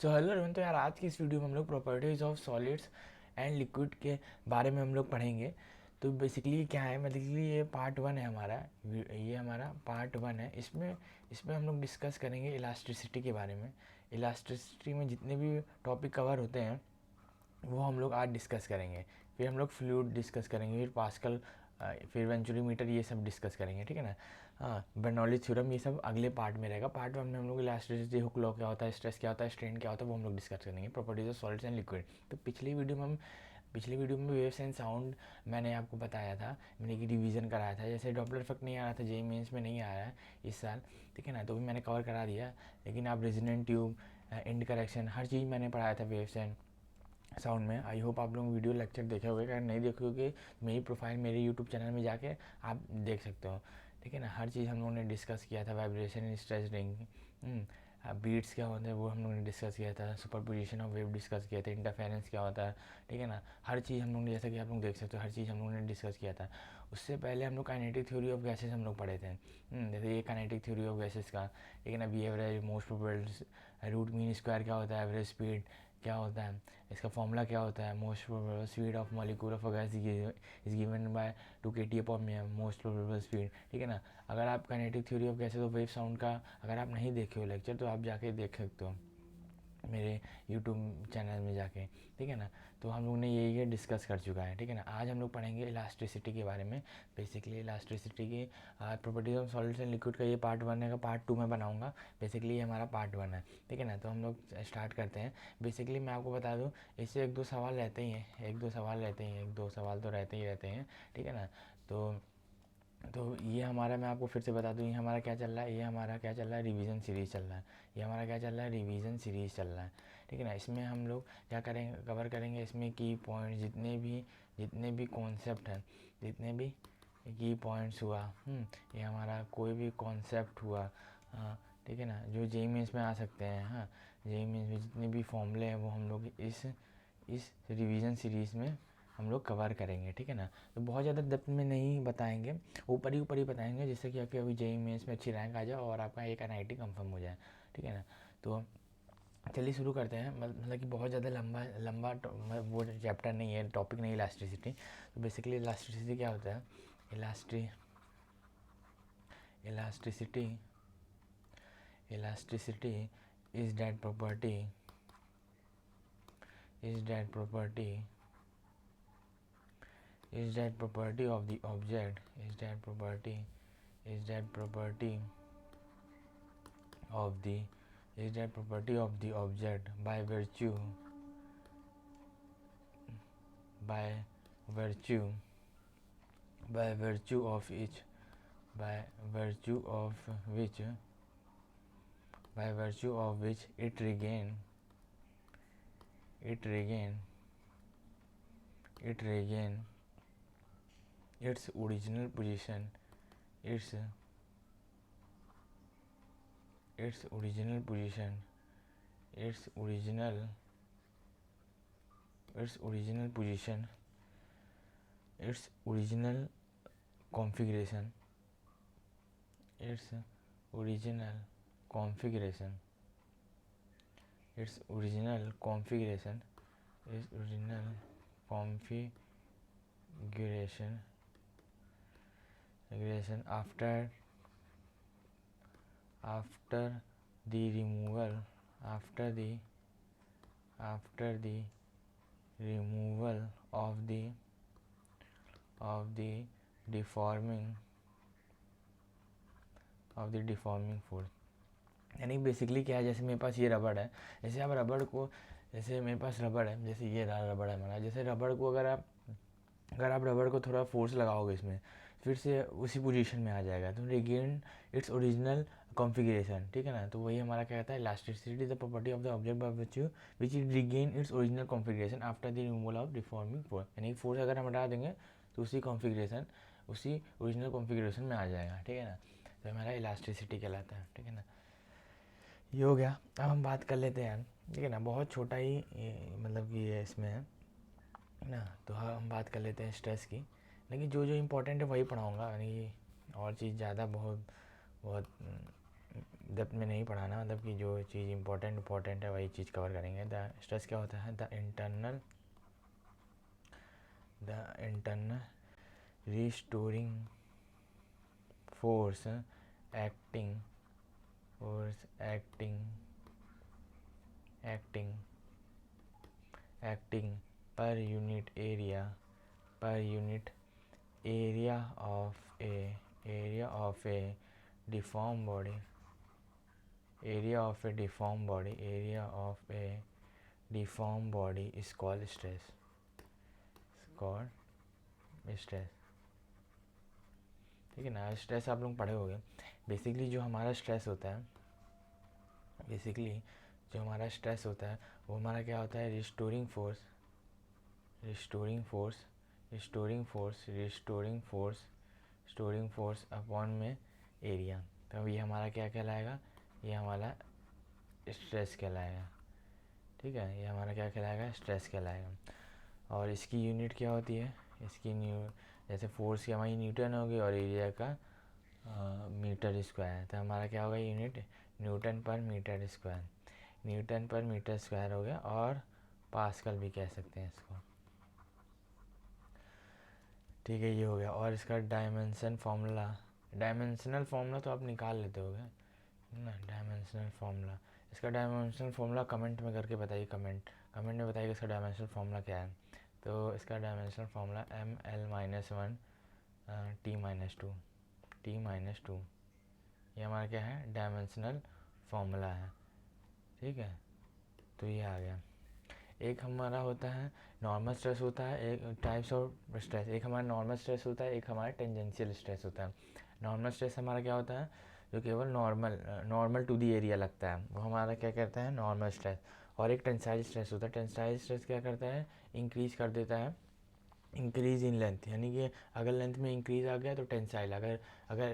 So hello everyone. तो यार आज की इस वीडियो में हम लोग properties of solids and liquid के बारे में हम लोग पढ़ेंगे। तो बेसिकली क्या है, बेसिकली ये पार्ट वन है हमारा, ये हमारा पार्ट वन है। इसमें इसमें हम लोग डिस्कस करेंगे इलास्टिसिटी के बारे में। इलास्टिसिटी में जितने भी टॉपिक कवर होते हैं वो हम लोग आज डिस्कस करेंगे। फिर हम लोग फ्लूइड डिस्कस करेंगे, फिर पास्कल, फिर वेंचुरीमीटर, ये सब डिस्कस करेंगे, ठीक है ना। हाँ, बर्नौली थ्योरम, ये सब अगले पार्ट में रहेगा। पार्ट वन में हम लोग इलास्टिसिटी, हुक लॉ क्या होता है, स्ट्रेस क्या होता है, स्ट्रेन क्या होता है, वो हम लोग डिस्कस करेंगे। Properties of solids and liquid. तो पिछली वीडियो में वेव्स एंड साउंड मैंने आपको बताया था, मैंने की रिवीजन कराया था। जैसे डॉपलर इफेक्ट नहीं आ रहा था, जेई मेंस में नहीं आया है इस साल, ठीक है ना, तो भी मैंने कवर करा दिया। लेकिन आप रेजोनेंट ट्यूब, इंड करेक्शन, हर चीज़ मैंने पढ़ाया था वेव्स एंड साउंड में। आई होप आप लोग वीडियो लेक्चर देखे होंगे। अगर नहीं देखे होगे मेरी प्रोफाइल मेरे यूट्यूब चैनल में जाके आप देख सकते हो, ठीक है ना। हर चीज़ हम लोगों ने डिस्कस किया था। वाइब्रेशन, स्ट्रेस रिंग, बीट्स क्या होता है वो हम लोगों ने डिस्कस किया था। सुपरपोजिशन ऑफ वेव डिस्कस किया था। इंटरफेरेंस क्या होता है, ठीक है ना। हर चीज़ हम लोग ने, जैसा कि आप लोग देख सकते हो, हर चीज़ हम लोगों ने डिस्कस किया था। उससे पहले हम लोग काइनेटिक थ्योरी ऑफ गैसेस हम लोग पढ़े थे। जैसे ये काइनेटिक थ्योरी ऑफ गैसेस का, ठीक है ना। V average, most probable, root mean square क्या होता है, एवरेज स्पीड क्या होता है, इसका फॉर्मूला क्या होता है, most probable speed of molecule of gas is given by 2 kT/m, most probable speed, ठीक है ना। अगर आप kinetic theory of gases of wave sound का अगर आप नहीं देखे हो लेक्चर, तो आप जाके देख सकते हो मेरे यूट्यूब चैनल में जाके, ठीक है ना। तो हम लोग ने ये डिस्कस कर चुका है, ठीक है ना। आज हम लोग पढ़ेंगे इलास्टिसिटी के बारे में। बेसिकली इलास्टिसिटी की properties of solids and liquid का ये पार्ट वन है, पार्ट टू में बनाऊंगा। बेसिकली ये हमारा पार्ट वन है, ठीक है ना। तो हम लोग स्टार्ट करते हैं। बेसिकली मैं आपको बता दूँ, इससे एक दो सवाल रहते ही हैं, एक दो सवाल तो रहते ही रहते हैं, ठीक है ना। तो ये हमारा, मैं आपको फिर से बता दूँ, ये हमारा क्या चल रहा है, ये हमारा क्या चल रहा है, रिवीजन सीरीज़ चल रहा है। ये हमारा क्या चल रहा है, रिवीजन सीरीज़ चल रहा है, ठीक है ना। इसमें हम लोग क्या करेंगे, कवर करेंगे इसमें की पॉइंट, जितने भी कॉन्सेप्ट हैं, जितने भी की पॉइंट्स हुआ, ये हमारा कोई भी कॉन्सेप्ट हुआ, हाँ, ठीक है ना, जो जेई मेंस में आ सकते हैं। हाँ, जेई मेंस में जितने भी फॉर्मूले हैं वो हम लोग इस रिवीजन सीरीज़ में हम लोग कवर करेंगे, ठीक है ना। तो बहुत ज़्यादा डेप्थ में नहीं बताएंगे, ऊपर ही बताएंगे, जिससे कि आपकी अभी जेई मेंस में अच्छी रैंक आ जाए और आपका एक एनआईटी कंफर्म हो जाए, ठीक है ना। तो चलिए शुरू करते हैं। मतलब कि बहुत ज़्यादा लंबा लंबा वो चैप्टर नहीं है, टॉपिक नहीं, इलास्टिसिटी। तो बेसिकली इलास्टिसिटी क्या होता है, elasticity elasticity is that property is that property of the object is that property of the object by virtue by virtue by virtue of each by virtue of which it regain its original position its its original position its original position, its original configuration its original configuration its original configuration its original configuration after the removal of the deforming force। यानी basically क्या है, जैसे मेरे पास ये रबड़ है, जैसे आप रबड़ को, जैसे मेरे पास रबड़ है, जैसे ये रबड़ है हमारा, जैसे रबड़ को अगर आप रबड़ को थोड़ा फोर्स लगाओगे इसमें, फिर से उसी पोजीशन में आ जाएगा, तो रिगेन इट्स ओरिजिनल कॉन्फ़िगरेशन, ठीक है ना। तो वही हमारा क्या कहता है, elasticity the property of the object by which it regain its original configuration after the removal of deforming force. यानी फोर्स अगर हम हटा देंगे तो उसी ओरिजिनल कॉन्फ़िगरेशन में आ जाएगा, ठीक है ना। तो हमारा इलास्टिसिटी कहलाता है, ठीक है ना। ये हो गया। अब हम बात कर लेते हैं, ठीक है ना, बहुत छोटा ही मतलब कि ये इसमें है ना। तो हाँ, हम बात कर लेते हैं स्ट्रेस की, लेकिन जो इम्पोर्टेंट है वही पढ़ाऊँगा, यानी और चीज़ ज़्यादा बहुत बहुत डेप्थ में नहीं पढ़ाना, मतलब कि जो चीज़ इम्पोर्टेंट है वही चीज़ कवर करेंगे। द स्ट्रेस क्या होता है? The internal restoring force acting acting per unit area of A deform body is called stress. ठीक है ना। स्ट्रेस आप लोग पढ़े होंगे। बेसिकली जो हमारा स्ट्रेस होता है वो हमारा क्या होता है? रिस्टोरिंग फोर्स अपॉन में एरिया। तो अब ये हमारा क्या कहलाएगा? ये हमारा स्ट्रेस कहलाएगा। ठीक है, ये हमारा क्या कहलाएगा? स्ट्रेस कहलाएगा। और इसकी यूनिट क्या होती है? जैसे फोर्स की हमारी न्यूटन होगी और एरिया का मीटर स्क्वायर। तो हमारा क्या होगा यूनिट? न्यूटन पर मीटर स्क्वायर हो गया, और पास्कल भी कह सकते हैं इसको। ठीक है, ये हो गया। और इसका डायमेंशनल फार्मूला तो आप निकाल लेते होगे ना। इसका डायमेंशनल फार्मूला कमेंट में करके बताइए। कमेंट में बताइए इसका डायमेंशनल फार्मूला क्या है। तो इसका डायमेंशनल फार्मूला ml-1 t-2 ये हमारा क्या है? डायमेंशनल फार्मूला है। ठीक है, तो ये आ गया। एक हमारा होता है नॉर्मल स्ट्रेस होता है, एक टाइप्स ऑफ स्ट्रेस। एक हमारा नॉर्मल स्ट्रेस होता है, एक हमारा टेंजेंशियल स्ट्रेस होता है। नॉर्मल स्ट्रेस हमारा क्या होता है? जो केवल नॉर्मल टू दी एरिया लगता है, वो हमारा क्या कहते हैं? Normal stress. और एक टेंसाइल स्ट्रेस होता है। टेंसाइल स्ट्रेस क्या करता है? इंक्रीज कर देता है, इंक्रीज इन लेंथ, यानी कि अगर लेंथ में इंक्रीज आ गया तो टेंसाइल, अगर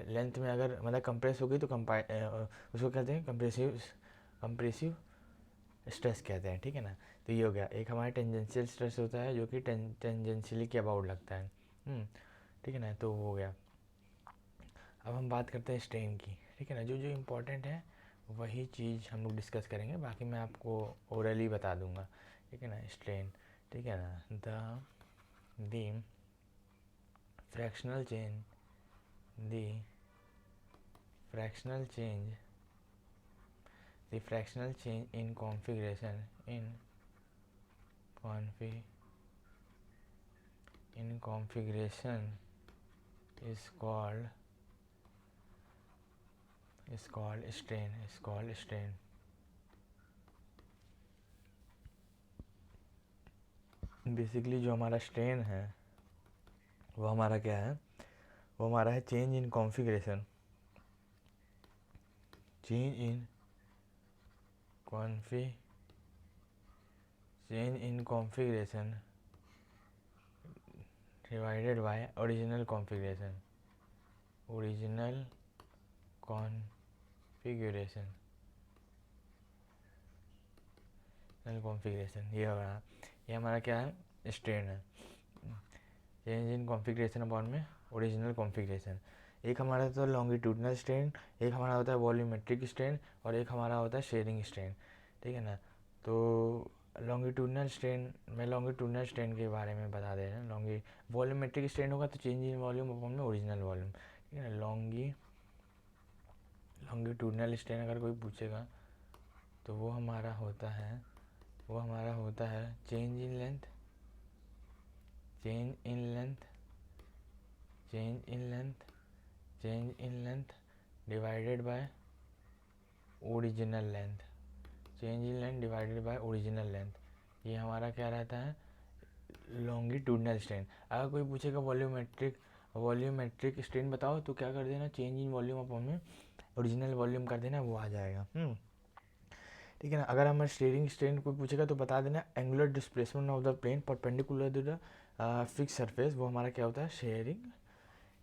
लेंथ में अगर मतलब कंप्रेस हो गई तो उसको कहते हैं कंप्रेसिव स्ट्रेस कहते हैं। ठीक है ना। तो ये हो गया। एक हमारा टेंजेंशियल स्ट्रेस होता है जो कि टेंजेंशियली के अबाउट लगता है। ठीक है ना, तो हो गया। अब हम बात करते हैं स्ट्रेन की। ठीक है ना, जो जो इम्पोर्टेंट है वही चीज़ हम लोग डिस्कस करेंगे, बाकी मैं आपको ओरली बता दूंगा। ठीक है ना। स्ट्रेन, ठीक है ना। The fractional change in configuration is called strain. Basically जो हमारा स्ट्रेन है वो हमारा क्या है? वो हमारा है change in configuration divided by original configuration. ये होगा, ये हमारा क्या है? स्ट्रेन है। चेंज इन कॉन्फ़िगरेशन अपॉन में ओरिजिनल कॉन्फ़िगरेशन। एक हमारा होता है लॉन्गिट्यूडनल स्ट्रेन, एक हमारा होता है वॉल्यूमेट्रिक स्ट्रेन, और एक हमारा होता है शेयरिंग स्ट्रेन। ठीक है ना। तो लॉन्गिट्यूडनल स्ट्रेन के बारे में बता दे रहे हैं। वॉल्यूमेट्रिक स्ट्रेन होगा तो चेंज इन वॉल्यूम अपॉन में ओरिजिनल वॉल्यूम। ठीक है ना। लॉन्गिट्यूडनल स्ट्रेन अगर कोई पूछेगा तो वो हमारा होता है change in length divided by original length. ये हमारा क्या रहता है? Longitudinal strain. अगर कोई पूछेगा वॉल्यूमेट्रिक स्ट्रेन बताओ, तो क्या कर देना? चेंज इन वॉल्यूम अपॉन में ओरिजिनल वॉल्यूम कर देना, वो आ जाएगा। ठीक है ना। अगर हमारे शेयरिंग स्ट्रेन कोई पूछेगा तो बता देना angular displacement of the plane perpendicular to the fix surface, वो हमारा क्या होता है? शेयरिंग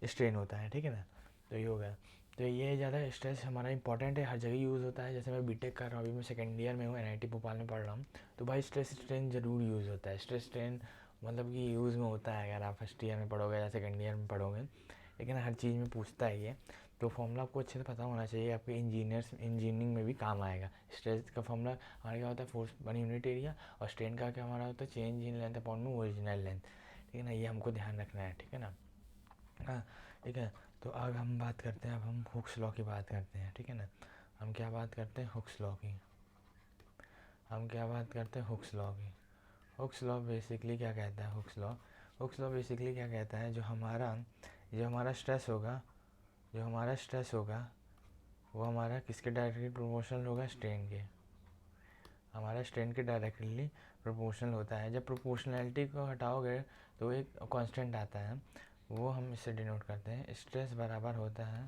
स्ट्रेन होता है। ठीक है ना। तो ये हो गया। तो ये ज़्यादा स्ट्रेस हमारा इंपॉर्टेंट है, हर जगह यूज़ होता है। जैसे मैं बीटेक कर रहा हूँ, अभी मैं सेकेंड ईयर में हूँ, NIT भोपाल में पढ़ रहा हूँ, तो भाई स्ट्रेस स्ट्रेन ज़रूर यूज़ होता है। स्ट्रेस स्ट्रेन मतलब कि यूज़ में होता है, अगर आप फर्स्ट ईयर में पढ़ोगे या सेकेंड ईयर में पढ़ोगे, लेकिन हर चीज़ में पूछता है ये। तो फॉर्मूला आपको अच्छे से पता होना चाहिए, आपके इंजीनियरिंग में भी काम आएगा। स्ट्रेस का फॉर्मूला हमारा क्या होता है, फोर्स पर यूनिट एरिया, और स्ट्रेन का क्या हमारा होता है, चेंज इन लेंथ अपॉन में ओरिजिनल लेंथ। ठीक है ना, ये हमको ध्यान रखना है। ठीक है ना, हाँ ठीक है। तो अब हम बात करते हैं, अब हम हुक्स लॉ की बात करते हैं। ठीक है ना, हम क्या बात करते हैं, हुक्स लॉ की। हम क्या बात करते हैं, हुक्स लॉ की। हुक्स लॉ बेसिकली क्या कहता है, हुक्स लॉ बेसिकली क्या कहता है, जो हमारा स्ट्रेस होगा, वो हमारा किसके डायरेक्टली प्रोपोर्शनल होगा, स्ट्रेन के। हमारा स्ट्रेन के डायरेक्टली प्रोपोर्शनल होता है। जब प्रोपोर्शनैलिटी को हटाओगे तो एक कांस्टेंट आता है, वो हम इससे डिनोट करते हैं। स्ट्रेस बराबर होता है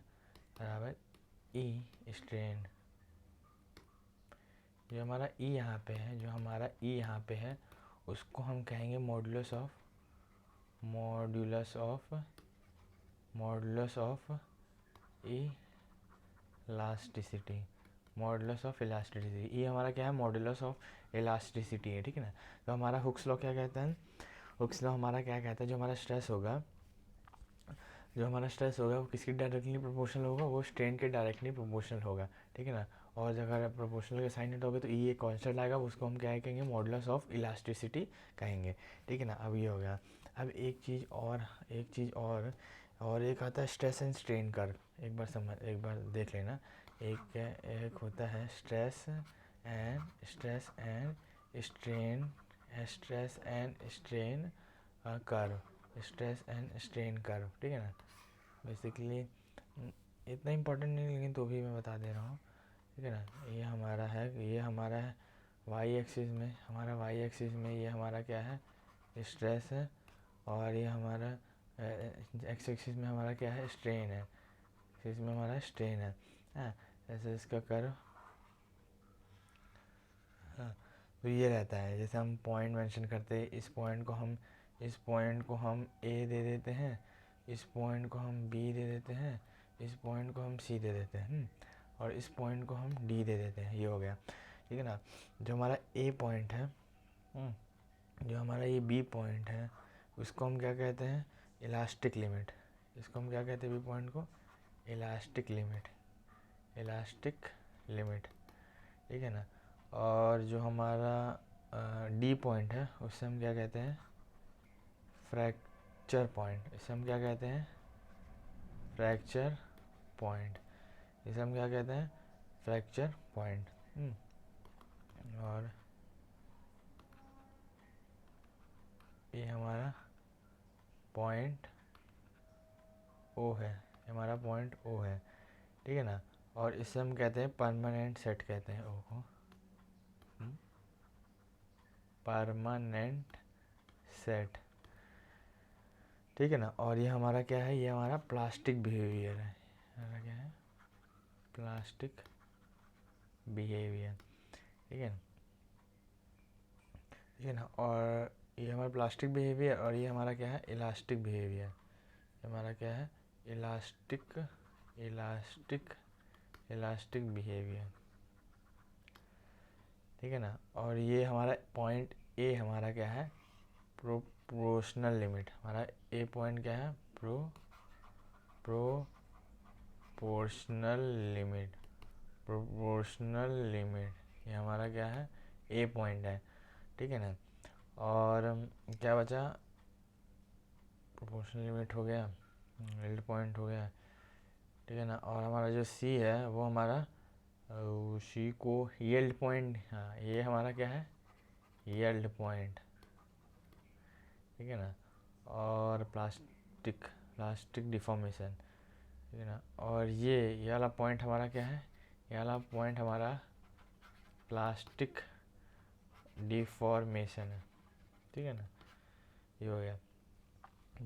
बराबर ई स्ट्रेन। जो हमारा ई यहाँ पे है, उसको हम कहेंगे modulus of elasticity. Modulus of elasticity, ये हमारा क्या है, मॉडुलस ऑफ इलास्टिसिटी है। ठीक है ना, तो हमारा हुक्स लॉ क्या कहता है, हुक्स लॉ हमारा क्या कहता है, जो हमारा स्ट्रेस होगा वो किसकी डायरेक्टली प्रोपोर्शनल होगा, वो स्ट्रेन के डायरेक्टली प्रोपोर्शनल होगा। ठीक है ना, और अगर प्रोपोर्शनल के साइन होगा तो ये कांस्टेंट आएगा, उसको हम क्या कहेंगे, मॉडुलस ऑफ इलास्टिसिटी कहेंगे। ठीक है ना, अब ये हो गया। अब एक चीज़ और एक आता है स्ट्रेस एंड स्ट्रेन कर्व। एक बार देख लेना। एक होता है स्ट्रेस एंड स्ट्रेन कर्व, ठीक है ना। बेसिकली इतना इम्पोर्टेंट नहीं, लेकिन तो भी मैं बता दे रहा हूँ। ठीक है ना, ये हमारा है वाई एक्सिस में ये हमारा क्या है, स्ट्रेस है, और ये हमारा एक्स एक्सिस में हमारा क्या है, स्ट्रेन है। एक्सिस में हमारा स्ट्रेन है। हाँ, जैसे इसका कर्व, हाँ, तो ये रहता है। जैसे हम पॉइंट मेंशन करते हैं, इस पॉइंट को हम ए दे देते हैं, इस पॉइंट को हम बी दे देते हैं, इस पॉइंट को हम सी दे देते हैं, और इस पॉइंट को हम डी दे देते हैं। ये हो गया। ठीक है ना, जो हमारा ए पॉइंट है, जो हमारा ये बी पॉइंट है, उसको हम क्या कहते हैं, इलास्टिक लिमिट। इसको हम क्या कहते हैं, बी पॉइंट को इलास्टिक लिमिट। ठीक है ना, और जो हमारा डी पॉइंट है, उससे हम क्या कहते हैं, फ्रैक्चर पॉइंट। इसे हम क्या कहते हैं, फ्रैक्चर पॉइंट। इसे हम क्या कहते हैं, फ्रैक्चर पॉइंट। और ये हमारा पॉइंट ओ है, हमारा पॉइंट ओ है। ठीक है ना, और इसे हम कहते हैं परमानेंट सेट कहते हैं, ओ को परमानेंट सेट। ठीक है ना, और ये हमारा क्या है, ये हमारा प्लास्टिक बिहेवियर है। हमारा क्या है, प्लास्टिक बिहेवियर। ठीक है ना, ठीक है ना, और ये हमारा प्लास्टिक बिहेवियर, और ये हमारा क्या है, इलास्टिक बिहेवियर। हमारा क्या है, इलास्टिक बिहेवियर। ठीक है ना, और ये हमारा पॉइंट ए हमारा क्या है, प्रोपोर्शनल लिमिट। हमारा ए पॉइंट क्या है, प्रोपोर्शनल लिमिट। ये हमारा क्या है, ए पॉइंट है। ठीक है ना, और क्या बचा, प्रोपोर्शनल लिमिट हो गया, यील्ड पॉइंट हो गया। ठीक है ना, और हमारा जो सी है वो हमारा सी को यील्ड पॉइंट, हाँ ये हमारा क्या है, यील्ड पॉइंट। ठीक है ना, और प्लास्टिक डिफॉर्मेशन। ठीक है ना, और ये वाला पॉइंट हमारा क्या है, ये वाला पॉइंट हमारा प्लास्टिक डिफॉर्मेशन है। ठीक है ना, ये हो गया।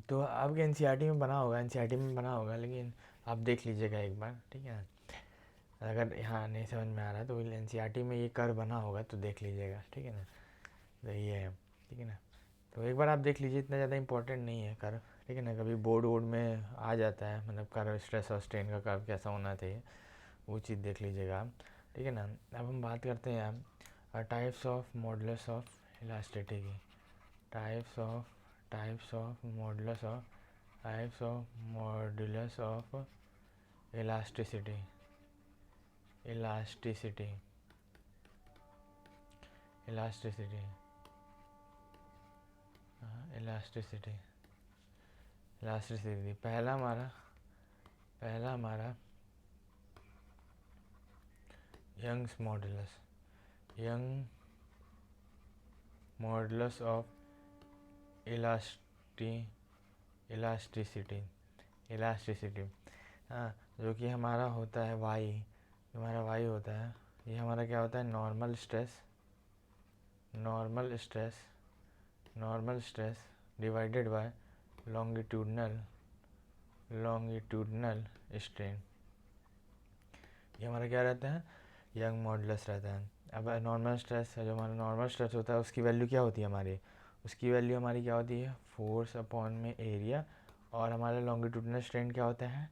तो आपके एनसीईआरटी में बना होगा, लेकिन आप देख लीजिएगा एक बार। ठीक है ना, अगर यहाँ नहीं समझ में आ रहा है तो एनसीईआरटी में ये कर बना होगा तो देख लीजिएगा। ठीक है ना, तो ये है। ठीक है ना, तो एक बार आप देख लीजिए, इतना ज़्यादा इंपॉर्टेंट नहीं है कर। ठीक है ना, कभी बोर्ड वोर्ड में आ जाता है, मतलब कर स्ट्रेस और स्ट्रेन का कर्व कैसा होना चाहिए, वो चीज़ देख लीजिएगा आप। ठीक है ना, अब हम बात करते हैं आप types of modulus of elasticity की। Types of modulus of elasticity, elasticity, elasticity, elasticity, elasticity. पहला हमारा Young's modulus, Young modulus of elasticity, elasticity. हाँ, जो कि हमारा होता है वाई, हमारा वाई होता है, ये हमारा क्या होता है, normal stress, normal stress, normal stress divided bye longitudinal, longitudinal strain. ये हमारा क्या रहता है, यंग मॉडुलस रहता है। अब नॉर्मल स्ट्रेस है, जो हमारा नॉर्मल स्ट्रेस होता है उसकी वैल्यू क्या होती है हमारी, उसकी वैल्यू हमारी क्या होती है, फोर्स अपॉन में एरिया। और हमारा लॉन्गिट्यूडनल स्ट्रेन क्या होता है,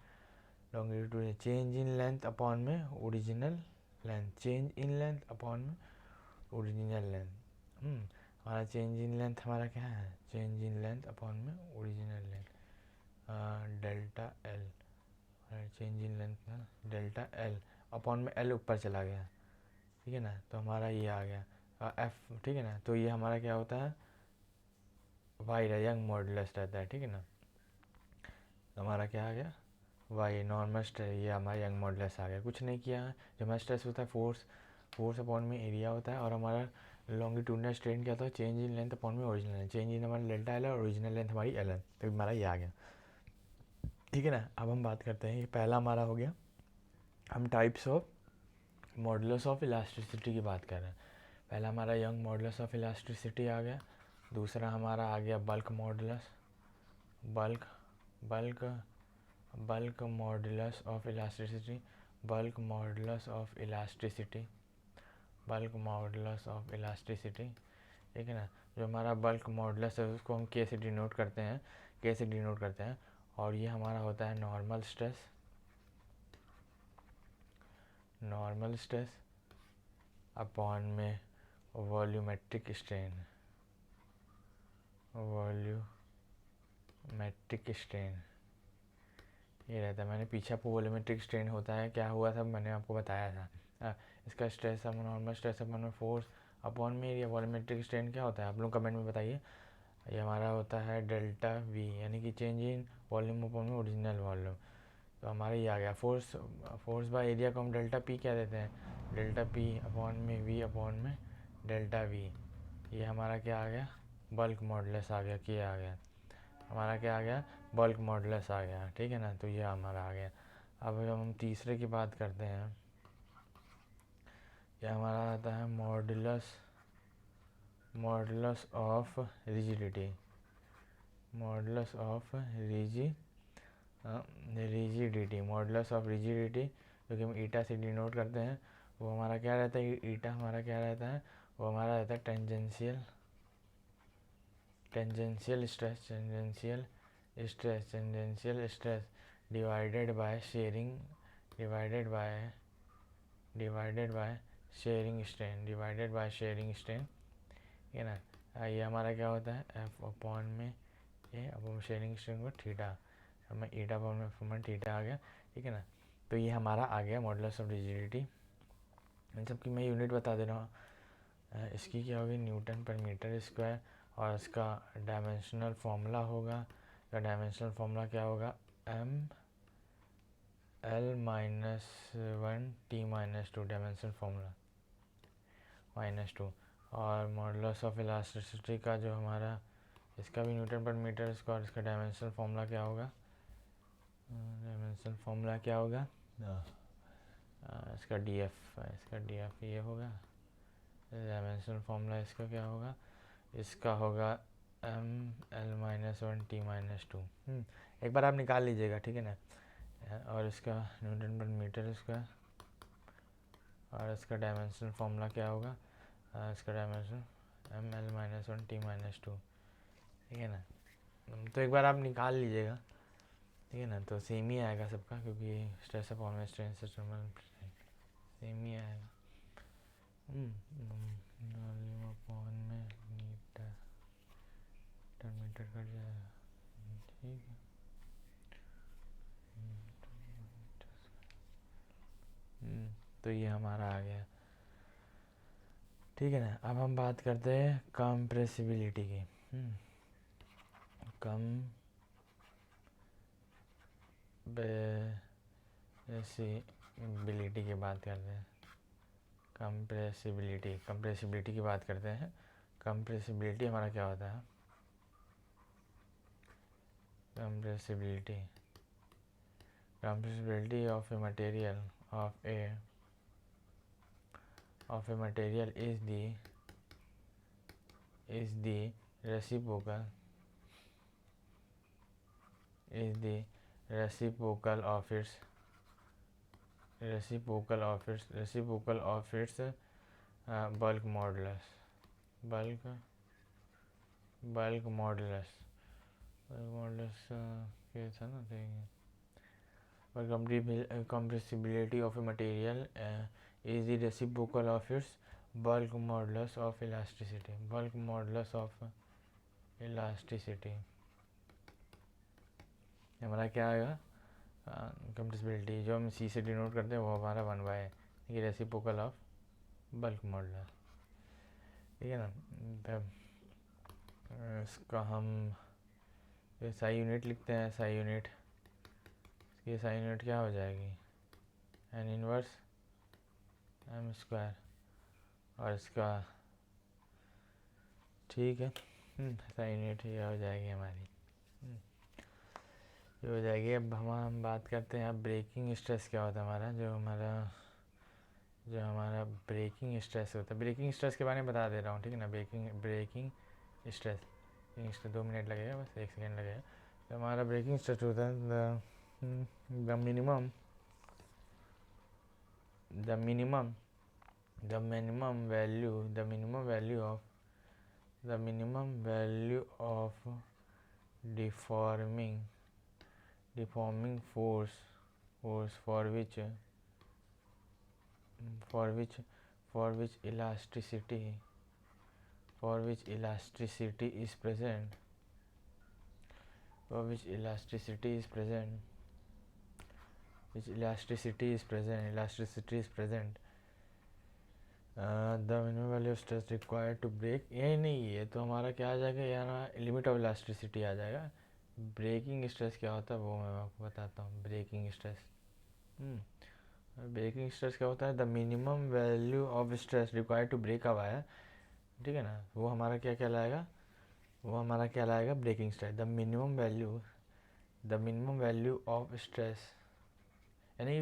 longitude change in length upon में original length, change in length upon में ओरिजिनल लेंथ। हमारा चेंज इन लेंथ हमारा क्या है, चेंज इन लेंथ अपॉन में original length, delta L, change in length ना डेल्टा एल अपॉन में एल ऊपर चला गया, ठीक है ना, तो हमारा ये आ गया एफ, ठीक है ना। तो ये हमारा क्या होता है, वाई यंग मॉडुलस रहता है, ठीक है ना। तो हमारा क्या आ गया, वाई नॉर्मल स्ट्रेस, ये हमारा यंग मॉडुलस आ गया। कुछ नहीं किया है, जो हमारा स्ट्रेस होता है फोर्स अपॉन में एरिया होता है, और हमारा लॉन्गिट्यूडनल स्ट्रेन क्या होता है, चेंज इन लेंथ अपॉन में ओरिजिनल लेंथ, चेंज इन हमारा डेल्टा एल है और ओरिजिनल लेंथ हमारी एल है, तो हमारा ये आ गया, ठीक है ना। अब हम बात करते हैं, ये पहला हमारा हो गया, हम types of modulus of elasticity की बात कर रहे हैं। पहला हमारा यंग मॉडुलस ऑफ इलास्टिसिटी आ गया, दूसरा हमारा आ गया bulk modulus, bulk bulk bulk modulus of elasticity, bulk modulus of elasticity, bulk modulus of elasticity, ठीक है ना। जो हमारा बल्क मॉडुलस है उसको हम के से डिनोट करते हैं, के से डिनोट करते हैं, और ये हमारा होता है normal stress, normal stress upon में वॉल्यूमेट्रिक स्ट्रेन, वॉल्यूमेट्रिक स्ट्रेन ये रहता है। मैंने पीछे आपको वॉल्यूमेट्रिक स्ट्रेन होता है क्या हुआ था मैंने आपको बताया था। इसका स्ट्रेस अब नॉर्मल स्ट्रेस अपॉन में फोर्स अपॉन में एरिया, वॉल्यूमेट्रिक स्ट्रेन क्या होता है आप लोग कमेंट में बताइए। ये हमारा होता है डेल्टा वी, यानी कि चेंज इन वॉल्यूम अपॉन में ओरिजिनल वॉल्यूम। तो हमारा ये आ गया फोर्स बाय एरिया को हम डेल्टा पी क्या देते हैं, डेल्टा पी अपॉन में वी अपॉन में डेल्टा वी। ये हमारा क्या आ गया, बल्क मॉडुलस आ गया, क्या आ गया हमारा, क्या आ गया, बल्क मॉडुलस आ गया, ठीक है ना। तो ये हमारा आ गया। अब जब हम तीसरे की बात करते हैं, यह हमारा आता है modulus of rigidity, modulus of rigidity, modulus of rigidity, जो कि हम ईटा से डिनोट करते हैं। वो हमारा क्या रहता है, ईटा हमारा क्या रहता है, वो हमारा रहता है tangential stress, tangential stress divided by sharing, divided by sharing strain, ठीक है ना। ये हमारा क्या होता है, एफ अपॉन में ए अपॉन शेयरिंग स्ट्रेन को थीटा, हमें ईटा अपॉन थीटा आ गया, ठीक है ना। तो ये हमारा आ गया मॉडुलस ऑफ रिजिडिटी। इन सब की मैं यूनिट बता दे रहा हूँ। इसकी क्या होगी, न्यूटन पर मीटर स्क्वायर, और इसका डायमेंशनल फार्मूला होगा, इसका डायमेंशनल फार्मूला क्या होगा, M L minus 1 T minus 2, dimensional formula -2। और मॉडुलस ऑफ इलास्टिसिटी का जो हमारा, इसका भी न्यूटन पर मीटर स्क्वायर, इसका डायमेंशनल फार्मूला क्या होगा, डायमेंशनल फार्मूला क्या होगा, इसका डी एफ ये होगा। डायमेंशनल फार्मूला इसका क्या होगा, इसका होगा M L minus 1 T minus 2। एक बार आप निकाल लीजिएगा, ठीक है ना। और इसका न्यूटन पर मीटर स्क्वायर, और इसका डायमेंशनल फार्मूला क्या होगा, इसका dimension M L minus 1 T minus 2, ठीक है ना। तो एक बार आप निकाल लीजिएगा, ठीक है ना। तो सेम ही आएगा सबका, क्योंकि stress upon strain system same ही आएगा। वॉल्यूम अपॉन में मीटर कट जाएगा, ठीक है। तो ये हमारा आ गया, ठीक है ना। अब हम बात करते हैं कंप्रेसिबिलिटी की। कंप्रेसिबिलिटी की बात करते हैं। कंप्रेसिबिलिटी की बात करते हैं। कंप्रेसिबिलिटी हमारा क्या होता है? Compressibility of a material is the reciprocal of its bulk modulus. bulk modulus क्या था ना, compressibility of a material is the reciprocal of its bulk modulus of elasticity. हमारा क्या आएगा? कंप्रेसिबिलिटी जो हम सी से डिनोट करते हैं वो हमारा 1 बाय है, ये रेसिप्रोकल ऑफ बल्क मॉडुलस, ठीक है ना। तब इसका हम SI यूनिट लिखते हैं। SI यूनिट क्या हो जाएगी? n इनवर्स m स्क्वायर, और इसका ठीक है SI यूनिट ये हो जाएगी हमारी, ये हो जाएगी। अब हम बात करते हैं अब ब्रेकिंग स्ट्रेस क्या होता है हमारा। जो हमारा ब्रेकिंग स्ट्रेस होता है, ब्रेकिंग स्ट्रेस के बारे में बता दे रहा हूँ, ठीक है ना। ब्रेकिंग स्ट्रेस 2 मिनट लगेगा, बस 1 सेकेंड लगेगा। तो हमारा ब्रेकिंग स्ट्रेस होता है the minimum value of deforming force for which elasticity is present. The minimum value of stress required to break, ये नहीं है तो हमारा क्या आ जाएगा यार, लिमिट ऑफ इलास्टिसिटी आ जाएगा। ब्रेकिंग स्ट्रेस क्या होता है वो मैं आपको बताता हूँ। ब्रेकिंग स्ट्रेस क्या होता है? The minimum value of stress required to break a wire, ठीक है ना। वो हमारा क्या कहलाएगा? Breaking stress. The minimum value of stress, यानी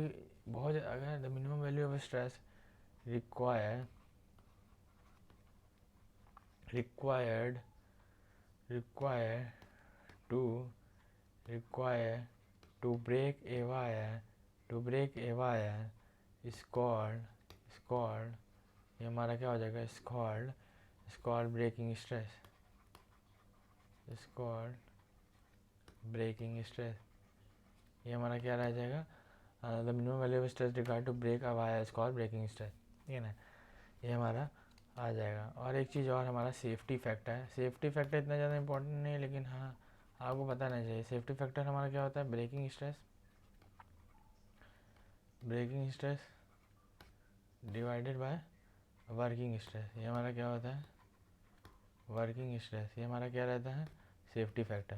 बहुत अगर the minimum value of stress required to break a wire is called ये हमारा क्या हो जाएगा? is called breaking stress. ये हमारा क्या रह जाएगा? The minimum value of stress required to break a wire is called breaking stress, ठीक है ना। ये हमारा आ जाएगा। और एक चीज़ और, हमारा सेफ्टी फैक्टर है। सेफ्टी फैक्टर इतना ज़्यादा इंपॉर्टेंट नहीं है, लेकिन हाँ आपको पता नहीं चाहिए। सेफ्टी फैक्टर हमारा क्या होता है? Breaking stress divided by working stress. ये हमारा क्या होता है? Working stress. ये हमारा क्या रहता है? सेफ्टी फैक्टर,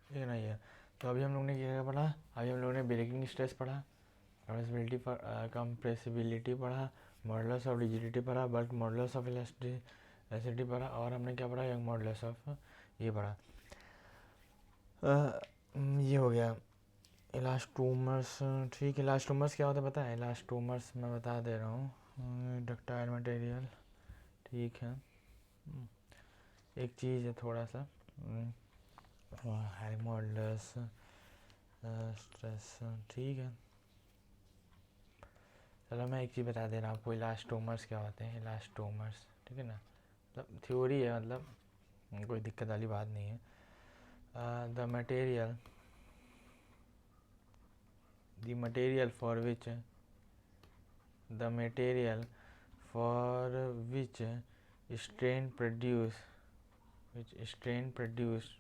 ठीक है ना। ये तो अभी हम लोग ने क्या पढ़ा? अभी हम लोगों ने ब्रेकिंग स्ट्रेस पढ़ा, कंप्रेसिबिलिटी पढ़ा, मॉडुलस ऑफ रिजिडिटी पढ़ा, बल्क मॉडुलस ऑफ इलास्टिसिटी पढ़ा, और हमने क्या पढ़ा? यंग मॉडुलस ऑफ ये पढ़ा। ये हो गया इलास्टोमर्स, ठीक है। इलास्टोमर्स क्या होता है पता है? इलास्टोमर्स मैं बता दे रहा हूँ, डक्टाइल मटेरियल, ठीक है। एक चीज़ है थोड़ा सा हाई मॉडुलस स्ट्रेस, ठीक है। चलो मैं एक चीज़ बता दे रहा हूँ आपको, इलास्टोमर्स क्या होते हैं। इलास्टोमर्स, ठीक है ना, मतलब थ्योरी है, मतलब कोई दिक्कत वाली बात नहीं है। The material for which strain produced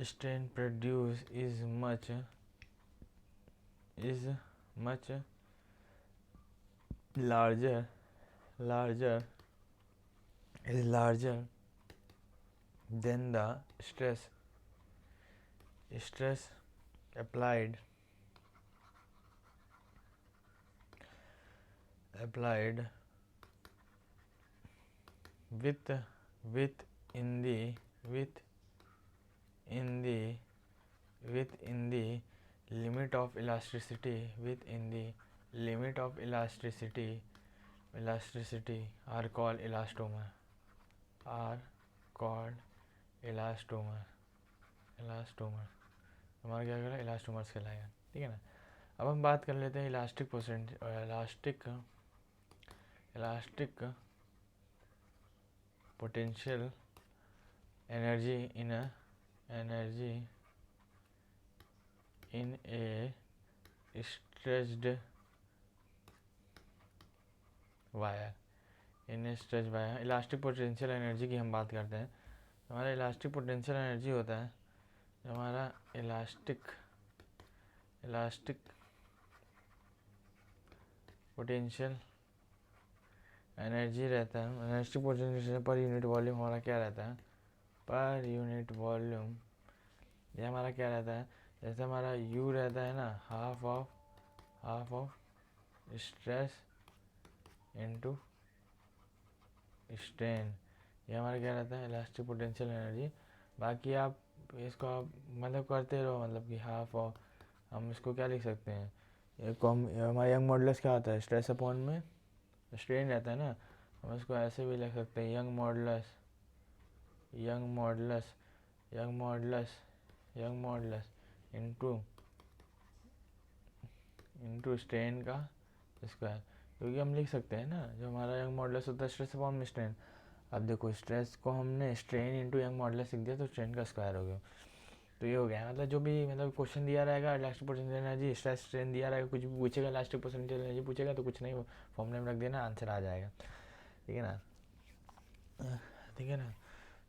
strain produce is much larger than the stress applied within the limit of elasticity are called elastomer हमारा क्या करेगा, इलास्टोमर्स कहलाएगा। ठीक है ना। अब हम बात कर लेते हैं elastic potential energy in A stretched wire elastic potential energy की हम बात करते हैं। हमारा इलास्टिक पोटेंशियल एनर्जी होता है, जो हमारा इलास्टिक पोटेंशियल एनर्जी रहता है। Elastic potential per unit volume हमारा क्या रहता है, पर यूनिट वॉल्यूम ये हमारा क्या रहता है, जैसे हमारा U रहता है ना, half of stress into strain, ये हमारा क्या रहता है, इलास्टिक पोटेंशियल एनर्जी। बाकी आप इसको आप मतलब करते रहो, मतलब कि हाफ ऑफ, हम इसको क्या लिख सकते हैं, हमारा यंग मॉडुलस क्या होता है, स्ट्रेस अपॉन में स्ट्रेन रहता है ना, हम इसको ऐसे भी लिख सकते हैं, यंग मॉडुलस इनटू स्ट्रेन का स्क्वायर, क्योंकि हम लिख सकते हैं ना, जो हमारा यंग मॉडुलस होता है स्ट्रेस अपॉन में स्ट्रेन। अब देखो स्ट्रेस को हमने स्ट्रेन इनटू यंग मॉडुलस लिख दिया तो स्ट्रेन का स्क्वायर हो गया। तो ये हो गया, मतलब जो भी मतलब क्वेश्चन दिया रहेगा elastic potential energy stress strain दिया रहेगा, कुछ भी पूछेगा इलास्टिक पोटेंशियल एनर्जी पूछेगा तो कुछ नहीं, फॉर्मूले में रख देना, आंसर आ जाएगा। ठीक है ना।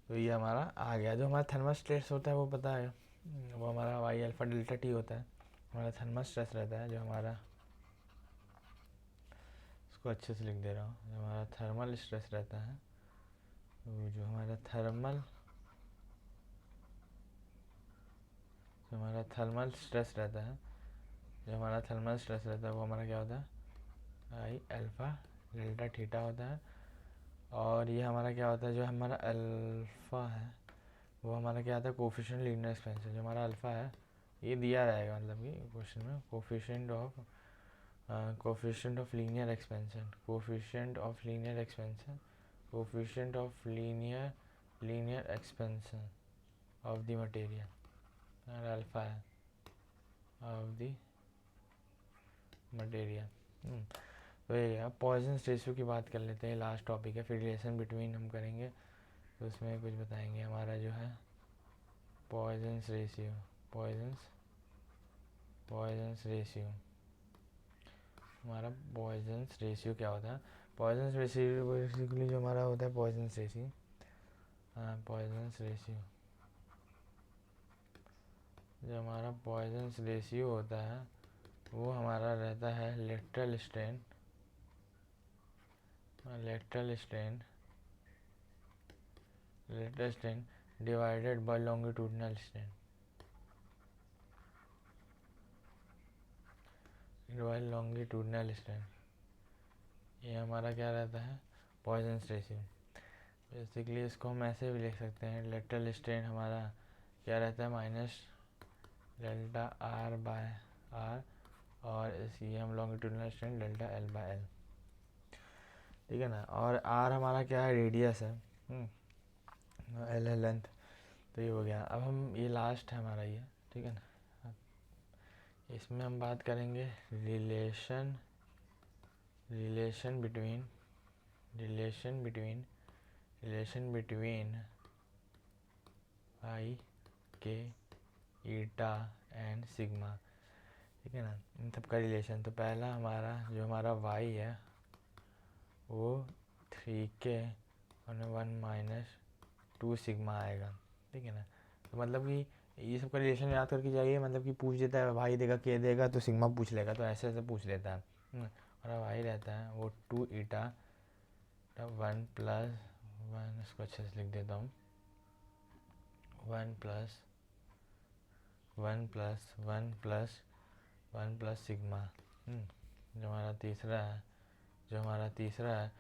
तो ये हमारा आ गया। जो हमारा थर्मल स्ट्रेस होता है वो पता है, वो हमारा वाई अल्फा डेल्टा टी होता है। हमारा थर्मल स्ट्रेस रहता है, जो हमारा, इसको अच्छे से लिख दे रहा हूँ, जो हमारा थर्मल स्ट्रेस रहता है, जो हमारा थर्मल स्ट्रेस रहता है, वो हमारा क्या होता है, आई अल्फा डेल्टा थीटा होता है। और ये हमारा क्या होता है, जो हमारा अल्फ़ा है वो हमारा क्या आता है, कोफिशिएंट लीनियर एक्सपेंशन। जो हमारा अल्फ़ा है ये दिया रहेगा, मतलब कि क्वेश्चन में coefficient of linear expansion of the material, alpha है ऑफ द मटेरियल। तो ये अब पॉइजन्स रेशियो की बात कर लेते हैं, लास्ट टॉपिक है, फिर रिलेशन बिटवीन हम करेंगे, तो उसमें कुछ बताएंगे। हमारा जो है पॉइजन्स रेशियो हमारा पॉइजन्स रेशियो क्या होता है, पॉइजन्स रेशियो बेसिकली जो हमारा होता है पॉइजन्स रेशियो जो हमारा पॉइजन्स रेशियो होता है वो हमारा रहता है lateral strain divided by longitudinal strain, ये हमारा क्या रहता है, पॉइजन्स रेशियो। बेसिकली इसको हम ऐसे भी लिख सकते हैं, लेटरल स्ट्रेन हमारा क्या रहता है, minus delta R by R, और इसी हम longitudinal strain delta L by L. ठीक है ना। और आर हमारा क्या है, रेडियस है, एल है लेंथ। तो ये हो गया। अब हम ये लास्ट है हमारा ये, ठीक है ना, इसमें हम बात करेंगे रिलेशन बिटवीन आई के ईटा एंड सिग्मा। ठीक है ना, इन सब का रिलेशन। तो पहला हमारा जो हमारा y है वो 3k और 1 - 2 सिग्मा आएगा। ठीक है ना। तो मतलब कि ये सब का रिलेशन याद करके जाइए, मतलब कि पूछ देता है भाई देगा के देगा तो सिग्मा पूछ लेगा, तो ऐसे ऐसे पूछ लेता है। और भाई रहता है वो 2 ईटा 1+1, इसको अच्छे से लिख देता हूँ, 1+1+1+1 सिग्मा। जो हमारा तीसरा है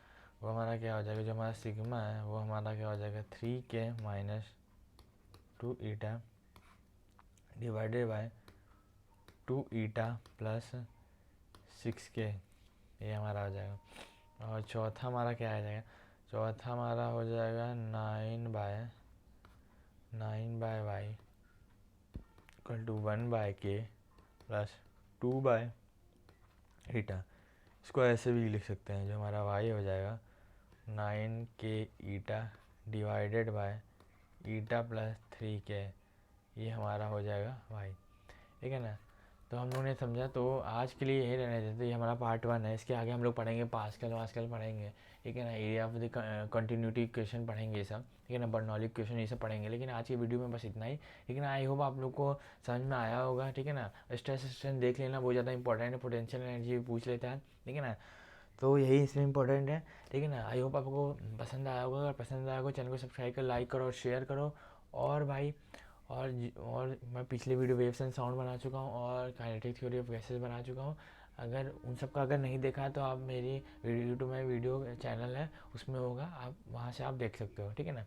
वो हमारा क्या हो जाएगा, जो हमारा सिग्मा है वो हमारा क्या हो जाएगा 3k-2 eta divided by 2 eta plus 6k, ये हमारा हो जाएगा। और चौथा हमारा क्या आ जाएगा, चौथा हमारा हो जाएगा 9/y equal to 1/k plus 2/ईटा। इसको ऐसे भी लिख सकते हैं, जो हमारा y हो जाएगा 9k eta divided by eta plus 3k, ये हमारा हो जाएगा y, ठीक है ना। तो हम लोगों ने समझा, तो आज के लिए यही रहने देते, ये हमारा पार्ट 1 है। इसके आगे हम लोग पढ़ेंगे पास्कल पढ़ेंगे, ठीक है ना, area of the continuity question पढ़ेंगे ये सब, ठीक है ना, बर्नौली क्वेश्चन ये सब पढ़ेंगे। लेकिन आज की वीडियो में बस इतना ही, ठीक है ना। आई होप आप लोग को समझ में आया होगा, ठीक है ना। स्ट्रेस देख लेना, बहुत ज़्यादा इंपॉर्टेंट है, पोटेंशियल एनर्जी पूछ लेता है, ठीक है ना। तो यही इसमें इंपॉर्टेंट है, ठीक है ना। आई होप आपको पसंद आया होगा, अगर पसंद आया होगा चैनल को सब्सक्राइब कर, लाइक करो और शेयर करो। और भाई और मैं पिछले वीडियो वेव्स एंड साउंड बना चुका हूँ और काइनेटिक थ्योरी ऑफ गैसेस बना चुका हूँ। अगर उन सब का अगर नहीं देखा है तो आप मेरी यूट्यूब में वीडियो चैनल है उसमें होगा, आप वहाँ से आप देख सकते हो, ठीक है ना।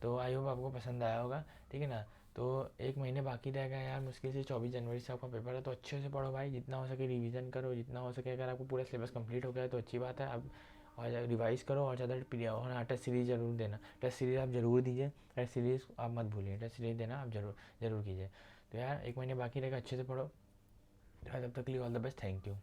तो आई होप आपको पसंद आया होगा, ठीक है ना। तो 1 महीने बाकी रहेगा यार, मुश्किल से 24 जनवरी से आपका पेपर है, तो अच्छे से पढ़ो भाई, जितना हो सके रिवीजन करो, जितना हो सके। अगर आपको पूरा सिलेबस कंप्लीट हो गया है तो अच्छी बात है, अब और रिवाइज़ करो और ज़्यादा। और हाँ, टेस्ट सीरीज़ ज़रूर देना, टेस्ट सीरीज़ आप ज़रूर दीजिए, टेस्ट सीरीज़ आप मत भूलिए, टेस्ट सीरीज़ देना आप ज़रूर कीजिए। तो यार 1 महीने बाकी रहेगा, अच्छे से पढ़ो। तब तक के लिए all the best, thank you.